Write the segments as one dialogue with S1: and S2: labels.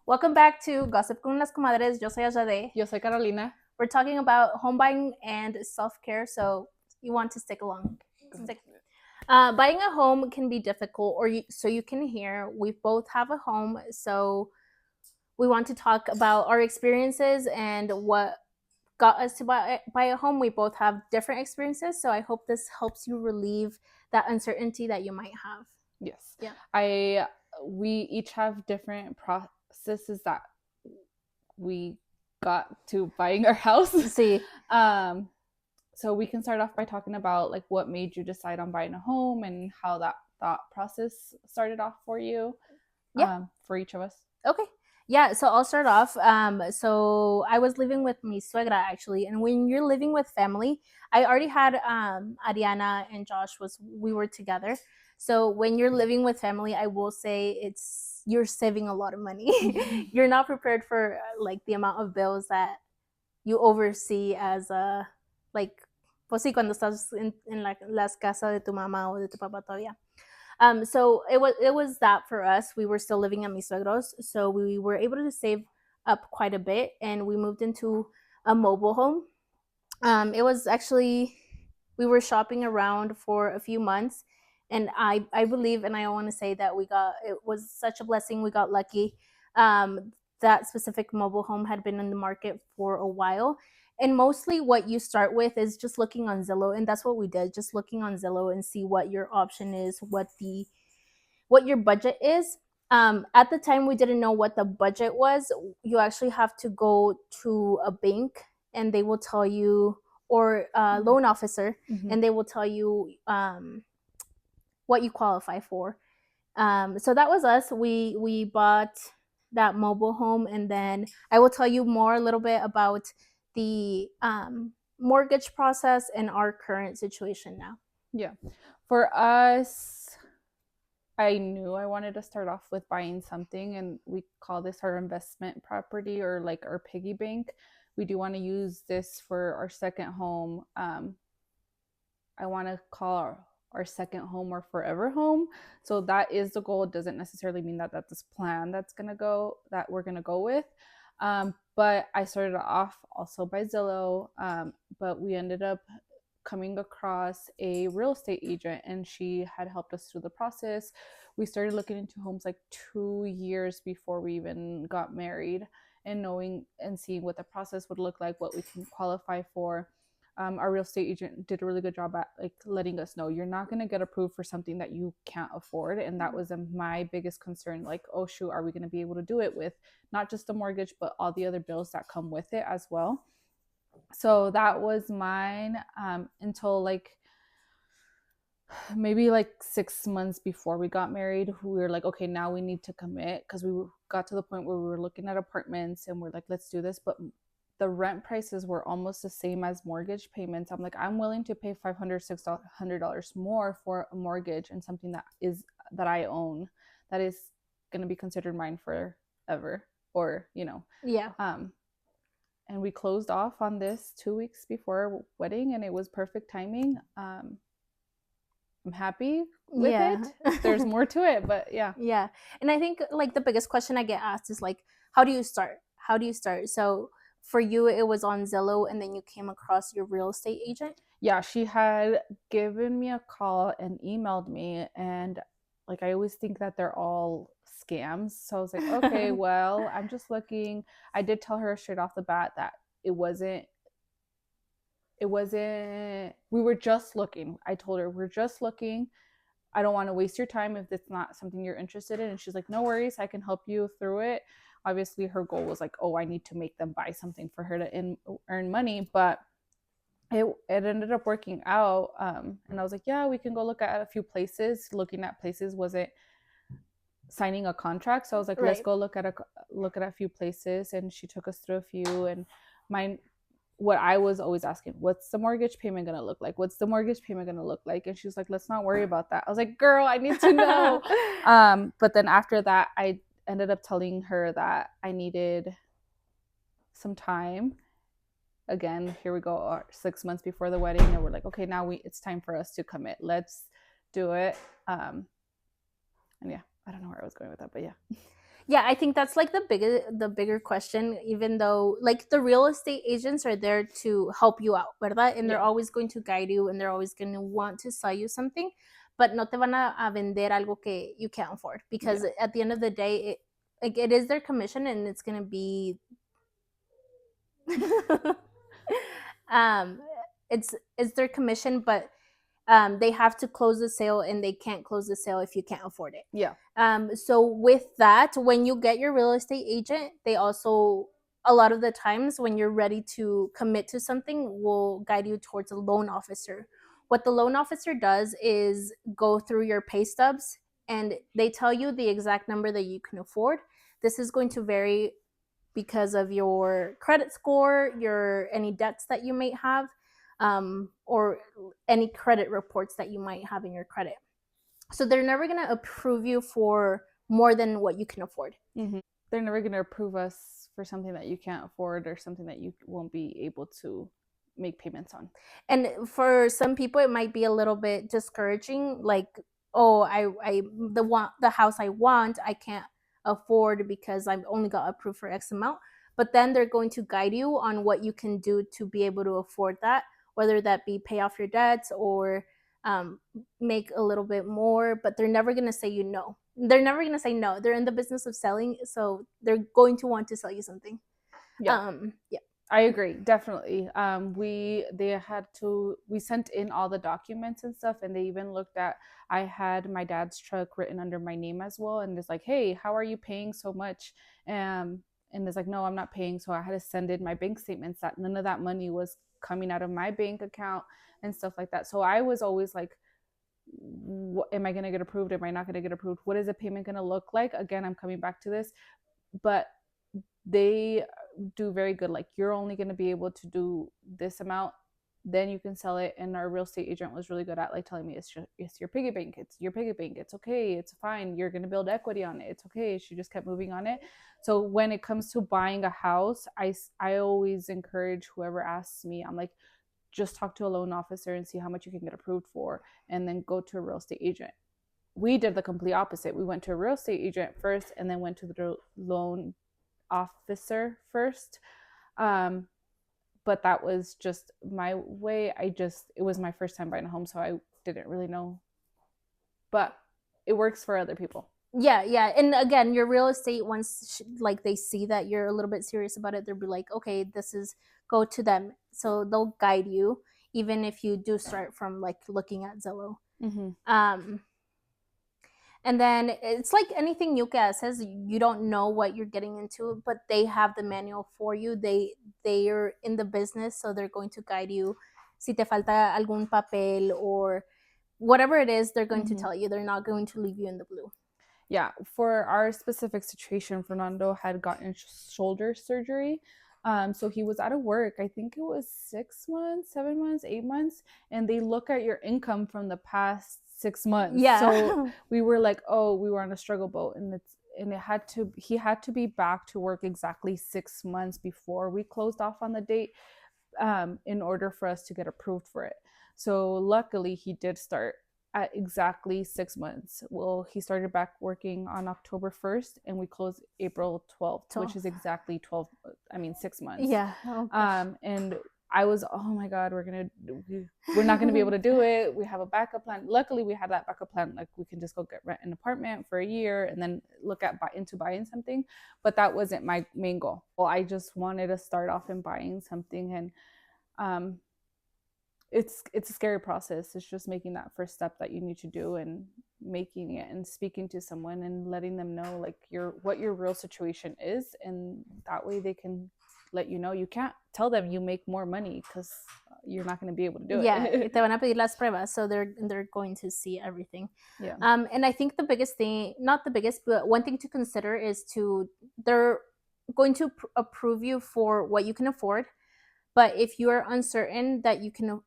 S1: Welcome back to Gossip con las Comadres. Yo soy Ajade.
S2: Yo soy Carolina.
S1: We're talking about home buying and self-care, so you want to stick along. Buying a home can be difficult, so you can hear, we both have a home, so we want to talk about our experiences and what got us to buy a home. We both have different experiences, so I hope this helps you relieve that uncertainty that you might have.
S2: Yes.
S1: Yeah.
S2: We each have different processes that we got to buying our house.
S1: See.
S2: So we can start off by talking about like what made you decide on buying a home and how that thought process started off for you.
S1: Yeah.
S2: For each of us.
S1: Okay. Yeah, so I'll start off. So I was living with mi suegra actually, and when you're living with family, I already had Ariana and Josh we were together. So when you're living with family, I will say you're saving a lot of money. You're not prepared for like the amount of bills that you oversee as like, pues sí, cuando estás en las casas de tu mamá o de tu papá todavía. So it was that for us. We were still living at mis suegros, so we were able to save up quite a bit, and we moved into a mobile home. It was actually, we were shopping around for a few months, and I believe, and I want to say that it was such a blessing. We got lucky. That specific mobile home had been in the market for a while. And mostly what you start with is just looking on Zillow, and that's what we did, just looking on Zillow and see what your option is, what your budget is. At the time, we didn't know what the budget was. You actually have to go to a bank, and they will tell you, or a loan officer, and they will tell you what you qualify for. So that was us. We bought that mobile home, and then I will tell you more a little bit about the mortgage process and our current situation now.
S2: Yeah. For us, I knew I wanted to start off with buying something, and we call this our investment property, or like our piggy bank. We do want to use this for our second home. I want to call our second home or forever home. So that is the goal. It doesn't necessarily mean that that's this plan that we're gonna go with. But I started off also by Zillow, but we ended up coming across a real estate agent, and she had helped us through the process. We started looking into homes like 2 years before we even got married, and knowing and seeing what the process would look like, what we can qualify for. Our real estate agent did a really good job at like letting us know you're not going to get approved for something that you can't afford. And that was my biggest concern. Like, oh shoot, are we going to be able to do it with not just the mortgage, but all the other bills that come with it as well? So that was mine until like maybe like 6 months before we got married. We were like, okay, now we need to commit, because we got to the point where we were looking at apartments and we're like, let's do this. But the rent prices were almost the same as mortgage payments. I'm like, I'm willing to pay $500, $600 more for a mortgage and something that I own, that is going to be considered mine forever, or
S1: Yeah.
S2: And we closed off on this 2 weeks before our wedding, and it was perfect timing. I'm happy with it. There's more to it, but yeah.
S1: Yeah. And I think like the biggest question I get asked is like, how do you start? So for you, it was on Zillow, and then you came across your real estate agent?
S2: Yeah, she had given me a call and emailed me, and like I always think that they're all scams. So I was like, okay, well, I'm just looking. I did tell her straight off the bat that it wasn't, we were just looking. I told her, we're just looking. I don't want to waste your time if it's not something you're interested in. And she's like, no worries, I can help you through it. Obviously her goal was like, oh, I need to make them buy something for her to earn money, but it ended up working out. And I was like, yeah, we can go look at a few places. Looking at places wasn't signing a contract, so I was like, let's go look at a few places. And she took us through a few, and what I was always asking, what's the mortgage payment gonna look like? What's the mortgage payment gonna look like? And she was like, let's not worry about that. I was like, girl, I need to know. But then after that, I ended up telling her that I needed some time. Again, here we go, 6 months before the wedding, and we're like, okay, now it's time for us to commit. Let's do it. And yeah, I don't know where I was going with that, but yeah.
S1: Yeah, I think that's like the bigger question, even though like the real estate agents are there to help you out, ¿verdad? And they're
S2: Yeah.
S1: always going to guide you and they're always going to want to sell you something, but no te van a vender algo que you can't afford, because
S2: Yeah.
S1: at the end of the day, it is their commission and it's going to be um it's their commission, but they have to close the sale and they can't close the sale if you can't afford it.
S2: Yeah.
S1: So with that, when you get your real estate agent, they also, a lot of the times when you're ready to commit to something, will guide you towards a loan officer. What the loan officer does is go through your pay stubs and they tell you the exact number that you can afford. This is going to vary because of your credit score, your any debts that you might have, or any credit reports that you might have in your credit. So they're never going to approve you for more than what you can afford.
S2: Mm-hmm. They're never going to approve us for something that you can't afford or something that you won't be able to make payments on.
S1: And for some people, it might be a little bit discouraging. Like, oh, the house I want, I can't afford because I've only got approved for X amount. But then they're going to guide you on what you can do to be able to afford that, whether that be pay off your debts or um, make a little bit more. But they're never going to say you no. They're never going to say no. They're in the business of selling, so they're going to want to sell you something.
S2: Yeah.
S1: Yeah.
S2: I agree, definitely. We sent in all the documents and stuff, and they even looked at. I had my dad's truck written under my name as well, and it's like, hey, how are you paying so much? And it's like, no, I'm not paying. So I had to send in my bank statements that none of that money was coming out of my bank account and stuff like that. So I was always like, am I going to get approved? Am I not going to get approved? What is the payment going to look like? Again, I'm coming back to this, but they do very good. Like, you're only going to be able to do this amount, then you can sell it. And our real estate agent was really good at like telling me, it's your piggy bank, it's your piggy bank, it's okay, it's fine, you're going to build equity on it, it's okay. She just kept moving on it. So when it comes to buying a house, I always encourage whoever asks me, I'm like, just talk to a loan officer and see how much you can get approved for, and then go to a real estate agent. We did the complete opposite. We went to a real estate agent first and then went to the loan officer first. But that was just my way. It was my first time buying a home, so I didn't really know. But it works for other people.
S1: Yeah, and again, your real estate, once like they see that you're a little bit serious about it, they'll be like, okay, this is, go to them, so they'll guide you even if you do start from like looking at Zillow.
S2: Mm-hmm.
S1: And then it's like anything new que says, you don't know what you're getting into, but they have the manual for you. They're in the business, so they're going to guide you. Si te falta algún papel or whatever it is, they're going to tell you. They're not going to leave you in the blue.
S2: Yeah, for our specific situation, Fernando had gotten shoulder surgery. So he was out of work. I think it was 6 months, 7 months, 8 months, and they look at your income from the past 6 months.
S1: Yeah.
S2: So we were like, oh, we were on a struggle boat, and he had to be back to work exactly 6 months before we closed off on the date, in order for us to get approved for it. So luckily, he did start at exactly 6 months. Well, he started back working on October 1st and we closed April 12th, which is exactly 6 months.
S1: Yeah. Oh,
S2: and I was, oh my God, we're not going to be able to do it. We have a backup plan. Luckily, we had that backup plan. Like, we can just go rent an apartment for a year and then look at into buying something. But that wasn't my main goal. Well, I just wanted to start off in buying something, and it's a scary process. It's just making that first step that you need to do and making it and speaking to someone and letting them know like what your real situation is, and that way they can let you know. You can't tell them you make more money because you're not going to be able to do
S1: it. Te van a pedir las pruebas, so they're going to see everything.
S2: Yeah.
S1: And I think the biggest thing, not the biggest, but one thing to consider is they're going to approve you for what you can afford. But if you are uncertain that you can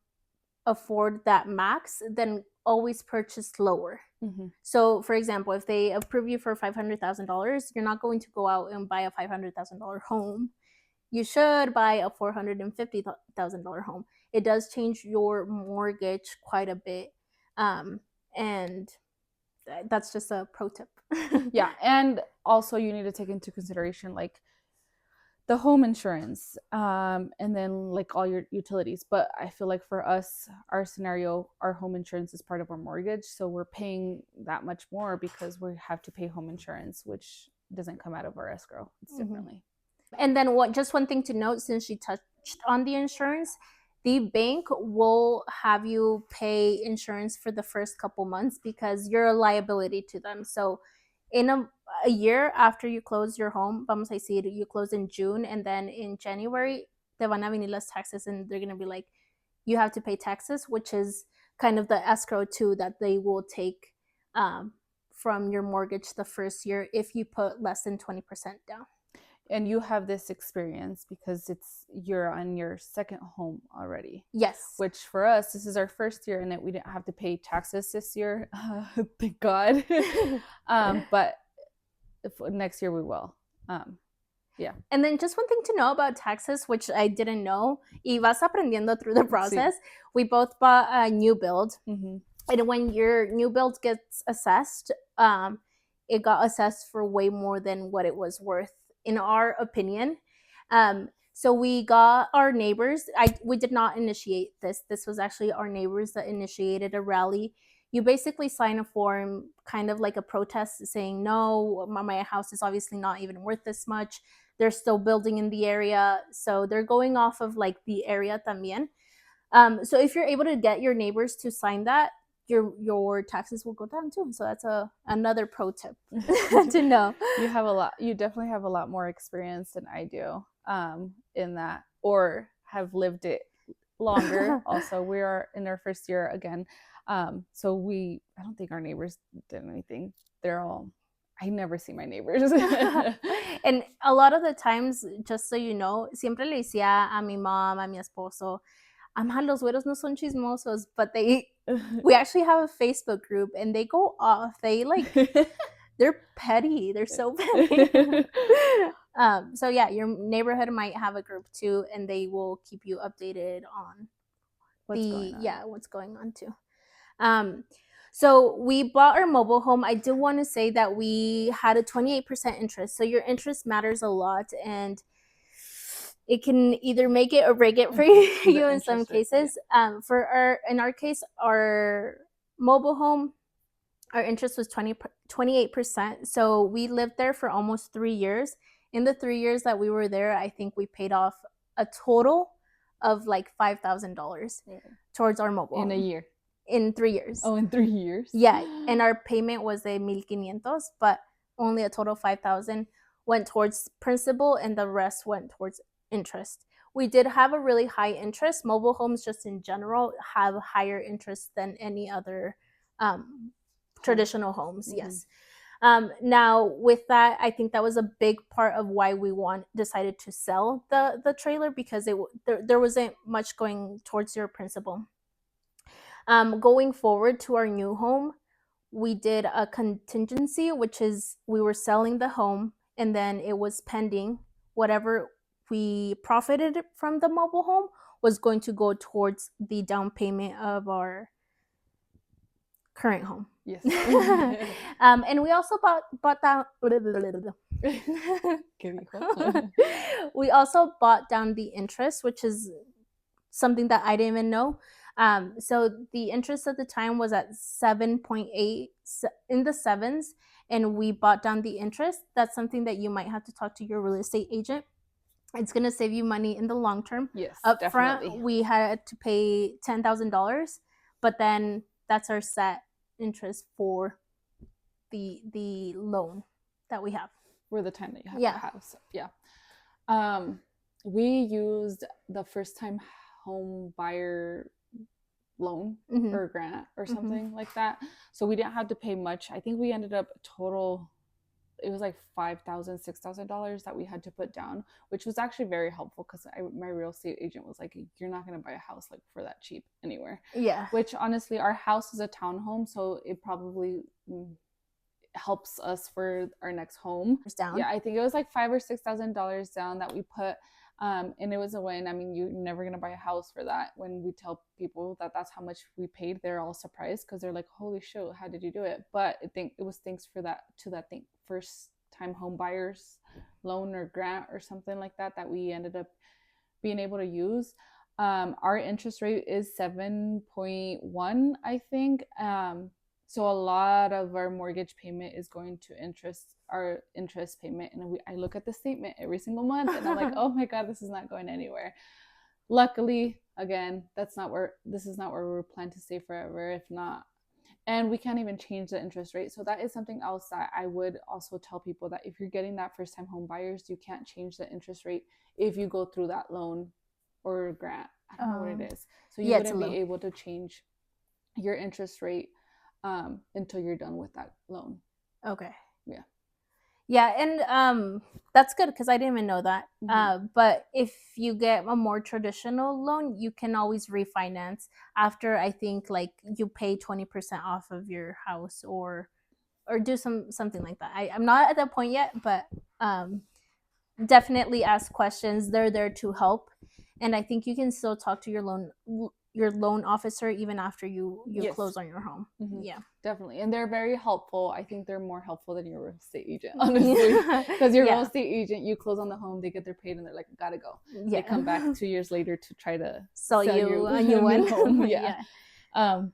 S1: afford that max, then always purchase lower.
S2: Mm-hmm.
S1: So, for example, if they approve you for $500,000, you're not going to go out and buy a $500,000 home. You should buy a $450,000 home. It does change your mortgage quite a bit, and that's just a pro tip.
S2: Yeah, and also you need to take into consideration like the home insurance, and then like all your utilities. But I feel like for us, our scenario, our home insurance is part of our mortgage, so we're paying that much more because we have to pay home insurance, which doesn't come out of our escrow. It's differently.
S1: And then just one thing to note, since she touched on the insurance, the bank will have you pay insurance for the first couple months because you're a liability to them. So in a year after you close your home, vamos a decir, you close in June, and then in January, te van a venir las taxes, and they're going to be like, you have to pay taxes, which is kind of the escrow too that they will take from your mortgage the first year if you put less than 20% down.
S2: And you have this experience because you're on your second home already.
S1: Yes.
S2: Which for us, this is our first year in it. We didn't have to pay taxes this year. Thank God. But next year we will. Yeah.
S1: And then just one thing to know about taxes, which I didn't know, y vas aprendiendo through the process. Sí. We both bought a new build. Mm-hmm. And when your new build gets assessed, it got assessed for way more than what it was worth, in our opinion. So we got our neighbors. We did not initiate this. This was actually our neighbors that initiated a rally. You basically sign a form, kind of like a protest, saying, no, my house is obviously not even worth this much. They're still building in the area. So they're going off of like the area También. So if you're able to get your neighbors to sign that, your taxes will go down too. So that's another pro tip to know.
S2: You definitely have a lot more experience than I do in that, or have lived it longer. Also, we are in our first year again. So I don't think our neighbors did anything. I never see my neighbors.
S1: And a lot of the times, just so you know, siempre le decía a mi mom, a mi esposo, los güeros no son chismosos, but we actually have a Facebook group and they go off. They're petty. They're so petty. So yeah, your neighborhood might have a group too, and they will keep you updated on what's going on too. So we bought our mobile home. I do want to say that we had a 28% interest. So your interest matters a lot, and it can either make it or break it for you in some cases. Yeah. In our case, our mobile home, our interest was 28%. So we lived there for almost 3 years. In the 3 years that we were there, I think we paid off a total of like $5,000 towards our mobile home.
S2: In a year?
S1: In 3 years.
S2: Oh, in 3 years?
S1: Yeah, and our payment was de 1,500, but only a total of 5,000 went towards principal, and the rest went towards interest. We did have a really high interest. Mobile homes just in general have higher interest than any other traditional homes. Mm-hmm. Yes. Now with that, I think that was a big part of why we decided to sell the trailer, because there wasn't much going towards your principal. Going forward to our new home, we did a contingency, which is we were selling the home and then it was pending. Whatever we profited from the mobile home was going to go towards the down payment of our current home.
S2: Yes.
S1: And we also bought down. We also bought down the interest, which is something that I didn't even know. So the interest at the time was at 7.8, in the sevens, and we bought down the interest. That's something that you might have to talk to your real estate agent. It's going to save you money in the long term.
S2: Yes,
S1: up
S2: definitely.
S1: Front, we had to pay $10,000, but then that's our set interest for the loan that we have.
S2: For the time that you have the house. Yeah. We used the first time home buyer loan or grant or something like that. So we didn't have to pay much. I think we ended up total, it was like $5,000, $6,000 that we had to put down, which was actually very helpful because my real estate agent was like, you're not going to buy a house like for that cheap anywhere.
S1: Yeah.
S2: Which honestly, our house is a townhome, so it probably helps us for our next home.
S1: Down.
S2: Yeah, I think it was like $5,000 or $6,000 down that we put. And it was a win. I mean, you're never gonna buy a house for that. When we tell people that that's how much we paid, they're all surprised because they're like, "Holy shit, how did you do it?" But I think it was thanks for that to that thing first time home buyers loan or grant or something like that that we ended up being able to use. Our interest rate is 7.1, I think. So a lot of our mortgage payment is going to our interest payment. And I look at the statement every single month and I'm like, oh my God, this is not going anywhere. Luckily, again, this is not where we plan to stay forever. If not, and we can't even change the interest rate. So that is something else that I would also tell people, that if you're getting that first time home buyers, you can't change the interest rate if you go through that loan or grant. I don't know what it is. So you wouldn't be able to change your interest rate until you're done with that loan.
S1: Okay.
S2: Yeah.
S1: Yeah, and that's good because I didn't even know that. But if you get a more traditional loan, you can always refinance after, I think, like you pay 20% off of your house or do something like that. I'm not at that point yet, but definitely ask questions. They're there to help, and I think you can still talk to your loan officer even after you yes. close on your home. Yeah,
S2: definitely. And they're very helpful. I think they're more helpful than your real estate agent, honestly, because your real estate agent, you close on the home, they get their paid and they're like, gotta go. They come back 2 years later to try to
S1: sell you a new one.
S2: Home.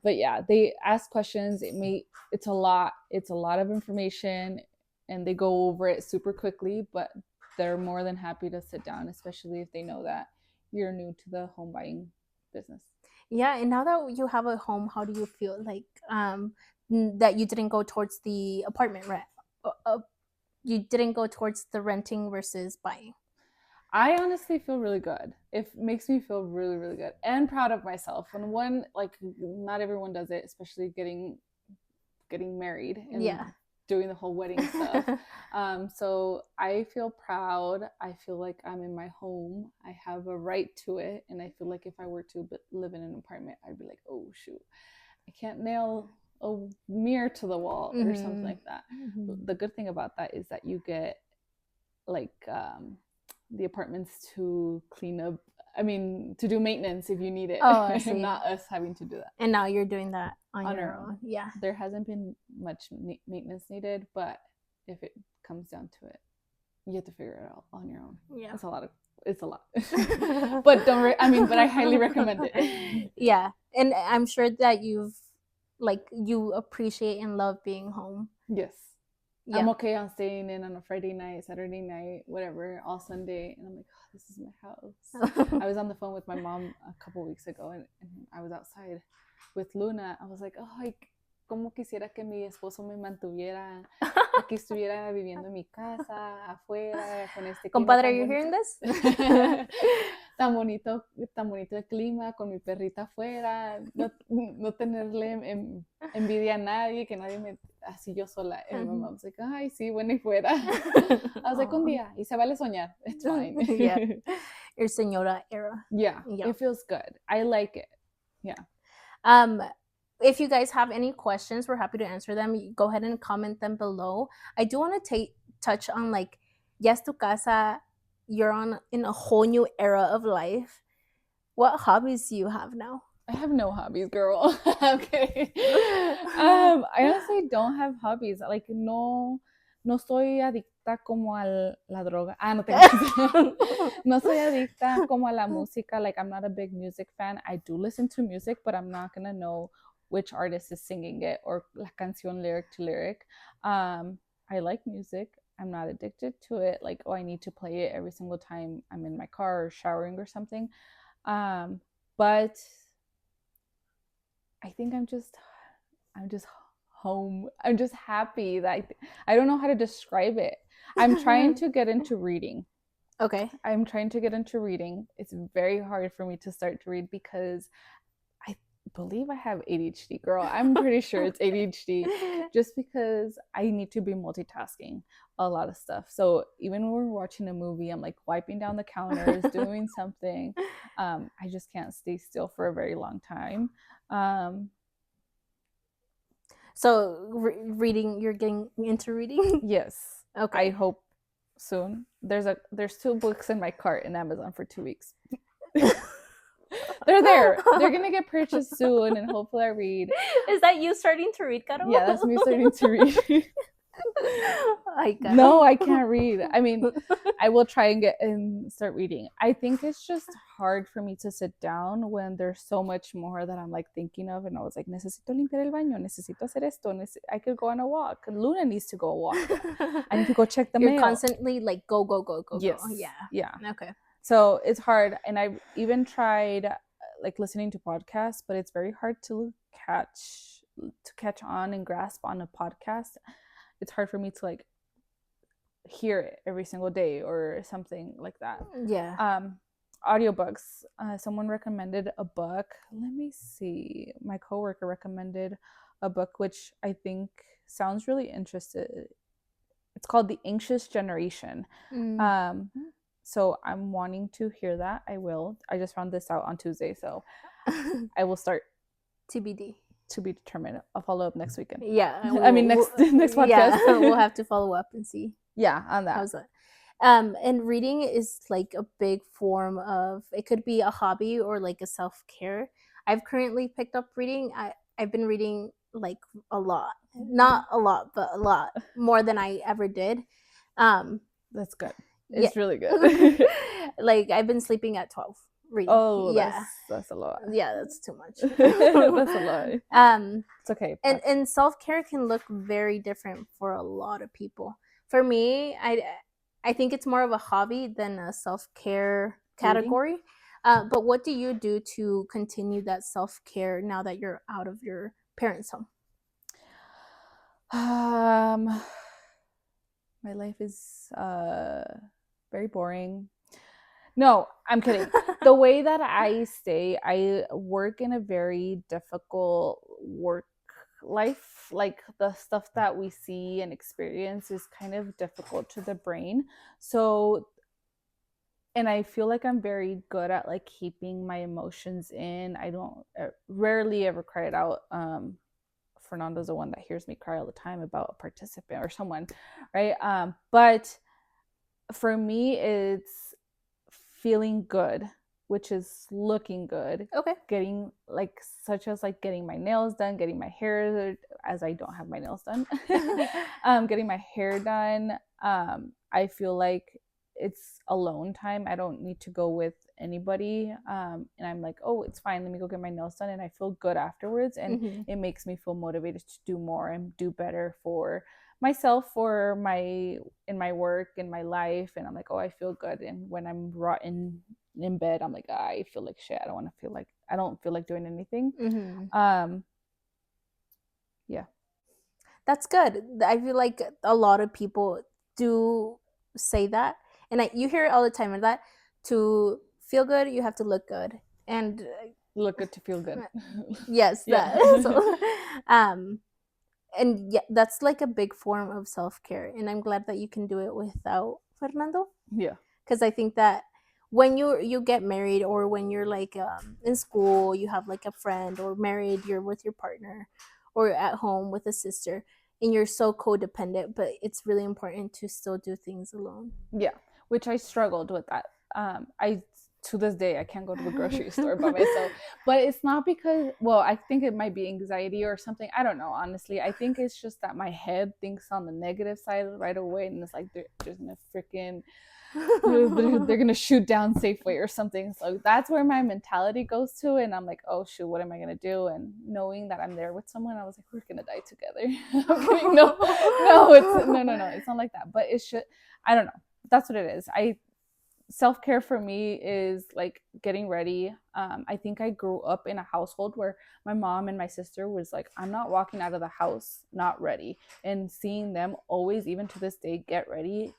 S2: But yeah, they ask questions. It's a lot of information and they go over it super quickly, but they're more than happy to sit down, especially if they know that you're new to the home buying business.
S1: Yeah, and now that you have a home, how do you feel like that you didn't go towards the apartment rent? You didn't go towards the renting versus buying.
S2: I honestly feel really good. It makes me feel really, really good and proud of myself. When one, like, not everyone does it, especially getting married and doing the whole wedding stuff. So I feel proud. I feel like I'm in my home. I have a right to it. And I feel like if I were to live in an apartment, I'd be like, oh, shoot, I can't nail a mirror to the wall or something like that. The good thing about that is that you get like the apartments to clean up. I mean, to do maintenance if you need it.
S1: Oh, I see.
S2: Not us having to do that.
S1: And now you're doing that on your own. Yeah.
S2: There hasn't been much maintenance needed, but if it comes down to it, you have to figure it out on your own.
S1: Yeah.
S2: It's a lot. But but I highly recommend it.
S1: Yeah. And I'm sure that you appreciate and love being home.
S2: Yes. Yeah. I'm okay on staying in on a Friday night, Saturday night, whatever, all Sunday. And I'm like, oh, this is my house. I was on the phone with my mom a couple weeks ago and I was outside with Luna. I was like, oh, cómo quisiera que mi esposo me mantuviera, que estuviera viviendo en mi casa, afuera, con este clima.
S1: Compadre, are you hearing this?
S2: Tan bonito el clima, con mi perrita afuera, no tenerle envidia a nadie, que nadie me, así yo sola. And my mom's like, ay, sí, bueno y fuera. I was like, un día, y se vale soñar. It's fine.
S1: Yeah. Your señora era.
S2: Yeah, it feels good. I like it. Yeah.
S1: If you guys have any questions, we're happy to answer them. Go ahead and comment them below. I do want to touch on, like, yes, tu casa, you're in a whole new era of life. What hobbies do you have now?
S2: I have no hobbies, girl. Okay. I honestly don't have hobbies. Like, no soy adicta como a la droga. No tengo. No soy adicta como a la música. Like, I'm not a big music fan. I do listen to music, but I'm not gonna know which artist is singing it or la canción lyric to lyric. I like music. I'm not addicted to it. Like, oh, I need to play it every single time I'm in my car or showering or something. But I think I'm just home. I'm just happy that I don't know how to describe it. I'm trying to get into reading.
S1: Okay.
S2: I'm trying to get into reading. It's very hard for me to start to read because I believe I have ADHD, girl. I'm pretty sure it's ADHD just because I need to be multitasking a lot of stuff. So even when we're watching a movie, I'm like wiping down the counters, doing something. I just can't stay still for a very long time.
S1: So reading, you're getting into reading?
S2: Yes.
S1: Okay.
S2: I hope soon. There's 2 books in my cart in Amazon for 2 weeks. They're there. They're gonna get purchased soon, and hopefully I read.
S1: Is that you starting to read, Caro?
S2: Yeah, that's me starting to read.
S1: Caro.
S2: No, I can't read. I mean, I will try and start reading. I think it's just hard for me to sit down when there's so much more that I'm like thinking of, and I was like, necesito limpiar el baño, necesito hacer esto, I could go on a walk. Luna needs to go walk. I need to go check the mail.
S1: You're constantly like go.
S2: Yes.
S1: Yeah.
S2: Yeah.
S1: Okay.
S2: So it's hard, and I've even tried like listening to podcasts, but it's very hard to catch on and grasp on a podcast. It's hard for me to like hear it every single day or something like that.
S1: Yeah.
S2: Audiobooks. Someone recommended a book. Let me see. My coworker recommended a book which I think sounds really interesting. It's called The Anxious Generation. So I'm wanting to hear that. I will. I just found this out on Tuesday, so I will start.
S1: TBD.
S2: To be determined. I'll follow up next weekend.
S1: Yeah.
S2: I mean, next podcast.
S1: Yeah, we'll have to follow up and see.
S2: Yeah, on that.
S1: How's that? And reading is like a big form of, it could be a hobby or like a self-care. I've currently picked up reading. I've been reading like a lot. Not a lot, but a lot more than I ever did.
S2: That's good. It's really good.
S1: Like I've been sleeping at 12 reading.
S2: Oh, yeah, that's a lot.
S1: Yeah, that's too much.
S2: That's a lot. It's okay.
S1: And self-care can look very different for a lot of people. For me, I think it's more of a hobby than a self-care category. But what do you do to continue that self-care now that you're out of your parents' home?
S2: My life is very boring. No, I'm kidding. The way that I work in a very difficult work life. Like the stuff that we see and experience is kind of difficult to the brain. So, and I feel like I'm very good at like keeping my emotions in. I don't rarely ever cry it out. Fernando's the one that hears me cry all the time about a participant or someone, right? But for me, it's feeling good, which is looking good.
S1: Okay.
S2: Getting like, such as like getting my nails done, getting my hair, as I don't have my nails done, getting my hair done. I feel like it's alone time. I don't need to go with anybody. And I'm like, oh, it's fine. Let me go get my nails done. And I feel good afterwards. And it makes me feel motivated to do more and do better for myself, for in my work, in my life. And I'm like, oh, I feel good. And when I'm rotten in bed, I'm like, I feel like shit. I don't feel like doing anything. Yeah.
S1: That's good. I feel like a lot of people do say that. And you hear it all the time, that to feel good, you have to look good. And
S2: look good to feel good.
S1: Yes.
S2: Yeah.
S1: That. So, and yeah, that's like a big form of self-care. And I'm glad that you can do it without Fernando.
S2: Yeah.
S1: Because I think that when you get married, or when you're like in school, you have like a friend, or married, you're with your partner, or at home with a sister, and you're so codependent, but it's really important to still do things alone.
S2: Yeah, which I struggled with that. To this day, I can't go to the grocery store by myself. But it's not because, well, I think it might be anxiety or something. I don't know, honestly. I think it's just that my head thinks on the negative side right away, and it's like they're gonna freaking they're gonna shoot down Safeway or something. So that's where my mentality goes to, and I'm like, oh shoot, what am I gonna do? And knowing that I'm there with someone, I was like, we're gonna die together. I'm kidding. No, it's not like that. But it should, I don't know. That's what it is. Self-care for me is like getting ready. I think I grew up in a household where my mom and my sister was like, I'm not walking out of the house not ready. And seeing them always, even to this day, get ready,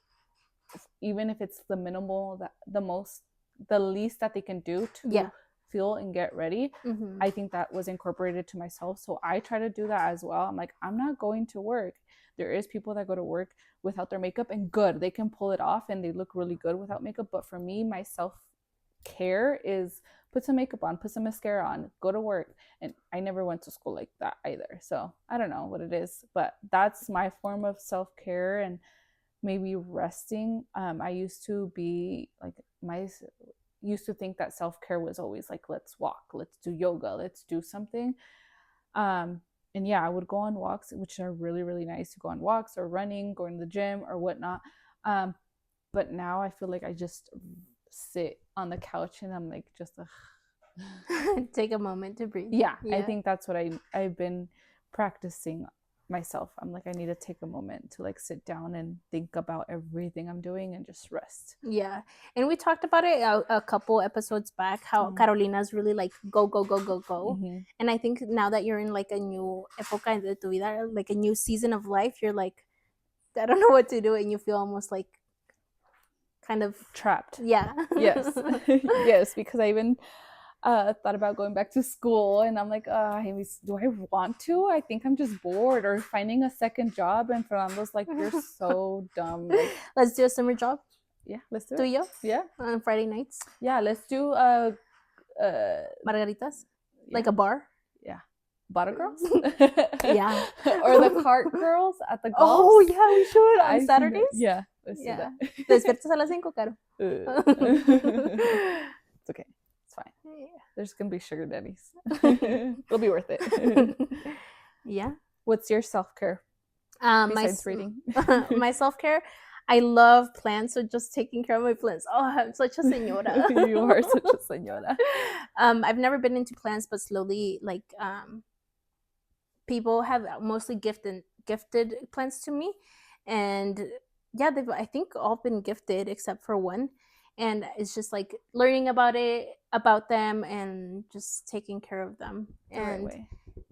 S2: even if it's the minimal, the least that they can do to feel and get ready. I think that was incorporated to myself. So I try to do that as well. I'm like, I'm not going to work. There is people that go to work without their makeup, and good, they can pull it off and they look really good without makeup. But for me, my self-care is put some makeup on, put some mascara on, go to work. And I never went to school like that either. So I don't know what it is, but that's my form of self-care. And maybe resting. I used to be like used to think that self-care was always like, let's walk, let's do yoga, let's do something. And yeah, I would go on walks, which are really, really nice to go on walks or running, going to the gym or whatnot. But now I feel like I just sit on the couch and I'm like, just
S1: take a moment to breathe.
S2: Yeah, I think that's what I've been practicing myself. I'm like, I need to take a moment to like sit down and think about everything I'm doing and just rest.
S1: Yeah, and we talked about it a couple episodes back, how Carolina's really like go go go go go. And I think now that you're in like a new época de tu vida, like a new season of life, you're like, I don't know what to do, and you feel almost like kind of
S2: trapped.
S1: Yeah.
S2: Yes. Yes, because I even thought about going back to school, and I'm like, do I want to? I think I'm just bored, or finding a second job. And Fernando's like, you're so dumb. Like,
S1: let's do a summer job.
S2: Yeah, let's do
S1: it.
S2: Tuyo?
S1: Yeah. On Friday nights.
S2: Yeah, let's do
S1: margaritas, like a bar.
S2: Yeah. Butter girls?
S1: Yeah.
S2: Or the cart girls at the golf.
S1: Oh, yeah, we should on Saturdays.
S2: Yeah, let's do that.
S1: Te despiertas a las 5, Caro.
S2: It's okay. It's fine. Yeah. There's going to be sugar daddies. It'll be worth it.
S1: Yeah.
S2: What's your self-care besides reading?
S1: My self-care, I love plants, so just taking care of my plants. Oh, I'm such a señora.
S2: You are such a señora.
S1: I've never been into plants, but slowly, like, people have mostly gifted plants to me, and yeah, they've, I think, all been gifted except for one, and it's just like learning about them and just taking care of them. And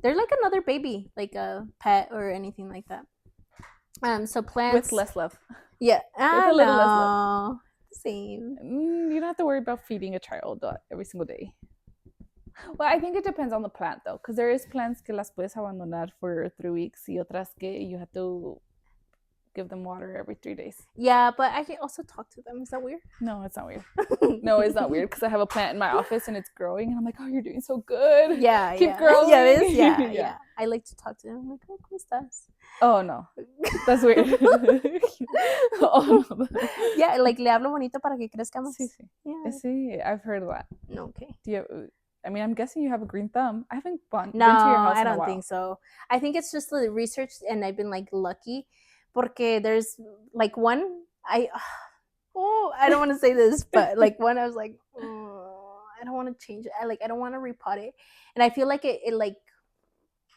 S1: they're like another baby, like a pet or anything like that. So plants
S2: with less love.
S1: Yeah,
S2: with a little less love.
S1: Same.
S2: You don't have to worry about feeding a child every single day. Well, I think it depends on the plant though, because there is plants que las puedes abandonar for 3 weeks y otras que you have to give them water every 3 days.
S1: Yeah, but I can also talk to them. Is that weird?
S2: No, it's not weird. No, it's not weird, because I have a plant in my office and it's growing, and I'm like, oh, you're doing so good.
S1: Yeah,
S2: keep growing.
S1: Yeah, it is. Yeah. I like to talk to them. I'm like, oh, ¿cómo estás?
S2: Oh no, that's weird. Oh no.
S1: Yeah, like le hablo bonito para que crezca más.
S2: Sí. Yeah. Sí, I've heard of that.
S1: Okay.
S2: I mean, I'm guessing you have a green thumb. I haven't been to your
S1: No,
S2: house
S1: I
S2: in a
S1: don't
S2: while.
S1: think so. I think it's just the research, and I've been like lucky, porque there's like one I don't want to say this, but like one I was like, I don't want to change it. I don't want to repot it, and I feel like it like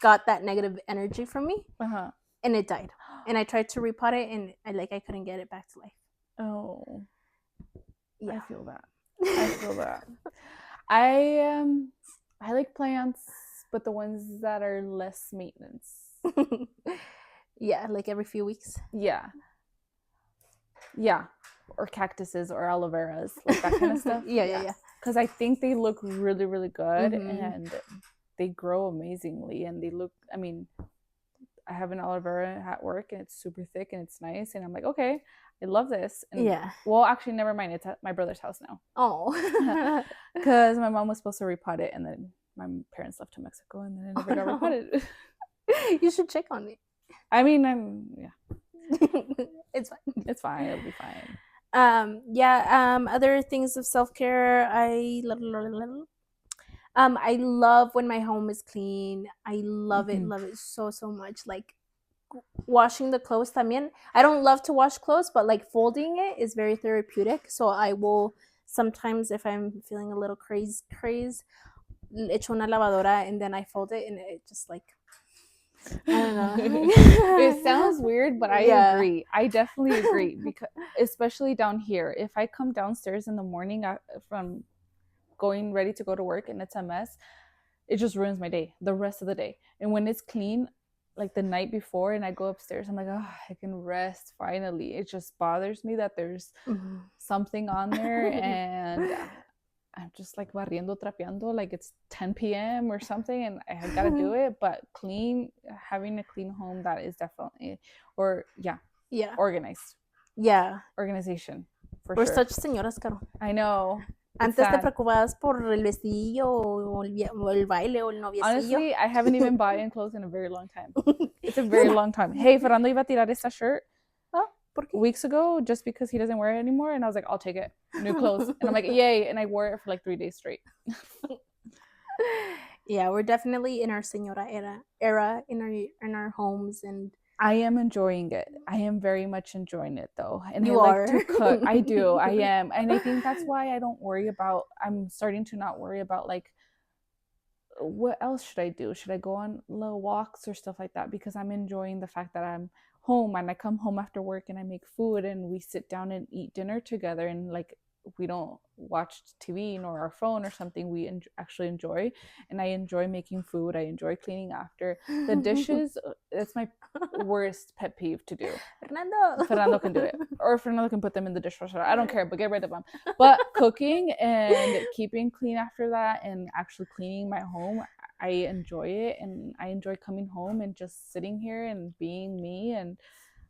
S1: got that negative energy from me, and it died. And I tried to repot it, and I couldn't get it back to life.
S2: Oh,
S1: yeah.
S2: I feel that. I like plants, but the ones that are less maintenance.
S1: Yeah, like every few weeks.
S2: Yeah, or cactuses or aloe veras, like that kind of stuff.
S1: Yeah.
S2: Because I think they look really, really good, and they grow amazingly, and they look. I mean, I have an aloe vera at work, and it's super thick and it's nice, and I'm like, okay, I love this. And well, actually, never mind. It's at my brother's house now.
S1: Oh.
S2: Because my mom was supposed to repot it, and then my parents left to Mexico, and then it never got repotted.
S1: You should check on it.
S2: I mean,
S1: It's fine.
S2: It's fine. It'll be fine.
S1: Other things of self-care, I love when my home is clean. I love it so much. Like washing the clothes también. I don't love to wash clothes, but like folding it is very therapeutic. So I will sometimes, if I'm feeling a little craze, echo una lavadora, and then I fold it, and it just like, I don't know.
S2: It sounds weird, but I agree. I definitely agree, because especially down here, if I come downstairs in the morning from going ready to go to work and it's a mess, it just ruins my day, the rest of the day. And when it's clean, like the night before, and I go upstairs, I'm like, oh, I can rest finally. It just bothers me that there's something on there, and I'm just like barriendo, trapeando, like it's 10 p.m. or something, and I have got to do it. But having a clean home, that is definitely, organized.
S1: Yeah.
S2: Organization, for
S1: We're
S2: sure.
S1: such señoras, Caro.
S2: I know.
S1: Antes te preocupabas por el vestidillo o el baile o el noviecillo.
S2: Honestly, I haven't even bought clothes in a very long time. It's a very long time. Hey, Fernando iba a tirar esta shirt.
S1: Oh.
S2: weeks ago just because he doesn't wear it anymore, and I was like, I'll take it. New clothes. And I'm like, yay. And I wore it for like 3 days straight.
S1: Yeah, we're definitely in our señora era in our homes, and
S2: I am enjoying it. I am very much enjoying it though. And
S1: you
S2: I
S1: are.
S2: like to cook. I do. I am. And I think that's why I'm starting to not worry about like, what else should I do? Should I go on little walks or stuff like that? Because I'm enjoying the fact that I'm home and I come home after work and I make food and we sit down and eat dinner together, and like we don't watch TV nor our phone or something. We actually enjoy, and I enjoy making food. I enjoy cleaning after. The dishes, that's my worst pet peeve to do. Fernando can do it, or Fernando can put them in the dishwasher. I don't care, but get rid of them. But cooking and keeping clean after that and actually cleaning my home, I enjoy it, and I enjoy coming home and just sitting here and being me. And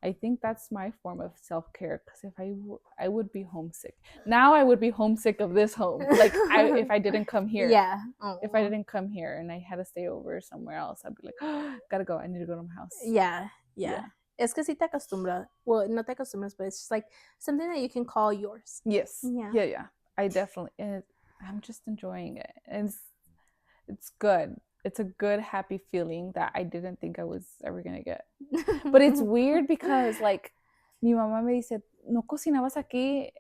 S2: I think that's my form of self-care, because if I would be homesick. Now I would be homesick of this home. Like if I didn't come here.
S1: Yeah.
S2: If I didn't come here and I had to stay over somewhere else, I'd be like, oh, gotta go. I need to go to my house.
S1: Yeah. Es que sí te acostumbras. Well, no te acostumbras, but it's just like something that you can call yours.
S2: Yes. Yeah. I definitely. I'm just enjoying it. And it's good. It's a good, happy feeling that I didn't think I was ever gonna get. But it's weird because, like, mi mamá me dice, no cocinabas aquí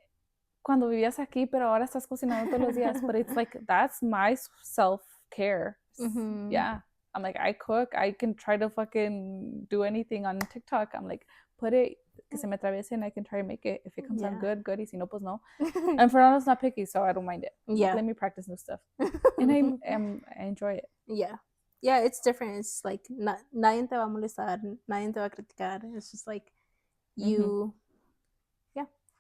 S2: cuando vivías aquí, pero ahora estás cocinando todos los días. But it's like, that's my self-care.
S1: Mm-hmm.
S2: Yeah. I'm like, I cook. I can try to fucking do anything on TikTok. I'm like, put it, que se me atraviese, and I can try to make it. If it comes out good, good. Y si no, pues no. And Fernando's not picky, so I don't mind it.
S1: Yeah.
S2: Like, let me practice new stuff. And I enjoy it.
S1: Yeah, it's different. It's like nadie te va a molestar, nadie te va a criticar. It's just like you,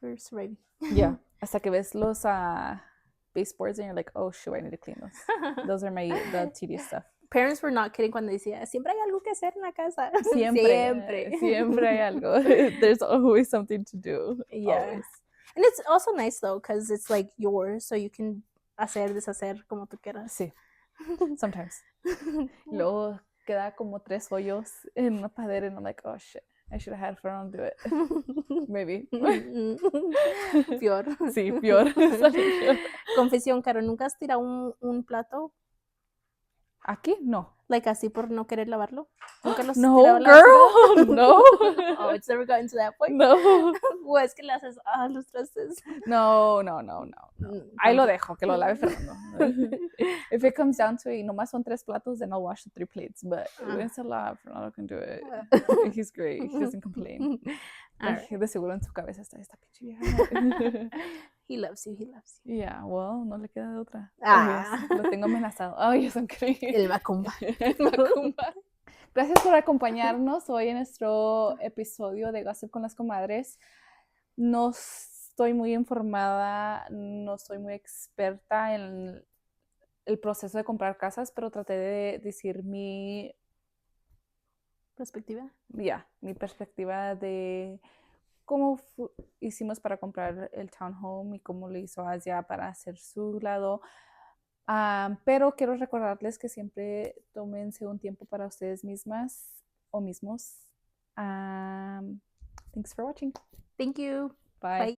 S1: you're surviving.
S2: Yeah, hasta que ves los baseboards and you're like, oh shoot, I need to clean those. Those are the tedious stuff.
S1: Parents were not kidding cuando decía, siempre hay algo que hacer en la casa.
S2: Siempre hay algo. There's always something to do.
S1: Yeah. Always. And it's also nice though, because it's like yours, so you can hacer, deshacer como tú quieras.
S2: Sí. Sometimes. Luego queda como 3 hoyos en una padera, and I'm like, oh shit, I should have had Fernando do it. Maybe.
S1: Peor.
S2: Sí, peor.
S1: Confesión, Caro, ¿nunca has tirado un plato?
S2: ¿Aquí? No.
S1: Like así por no querer lavarlo? ¿Nunca los
S2: No,
S1: tirado
S2: girl, no.
S1: Oh, it's never gotten to that point?
S2: No.
S1: O es que le haces los trastes.
S2: No. Ahí lo dejo, que lo lave Fernando. If it comes down to it, nomás son 3 platos, then I'll wash the 3 plates. But it's a lot, Fernando can do it. He's great. He doesn't complain. Right. De seguro en su cabeza está esta pinche vieja.
S1: He loves you.
S2: Yeah, well, no le queda de otra. Lo tengo amenazado. Ay, es increíble.
S1: El macumba.
S2: Gracias por acompañarnos hoy en nuestro episodio de Gossip con las comadres. No estoy muy informada, no soy muy experta en el proceso de comprar casas, pero traté de decir mi
S1: perspectiva.
S2: Mi perspectiva de cómo hicimos para comprar el townhome y cómo lo hizo Asia para hacer su lado. Pero quiero recordarles que siempre tómense un tiempo para ustedes mismas o mismos. Thanks for watching.
S1: Thank you.
S2: Bye.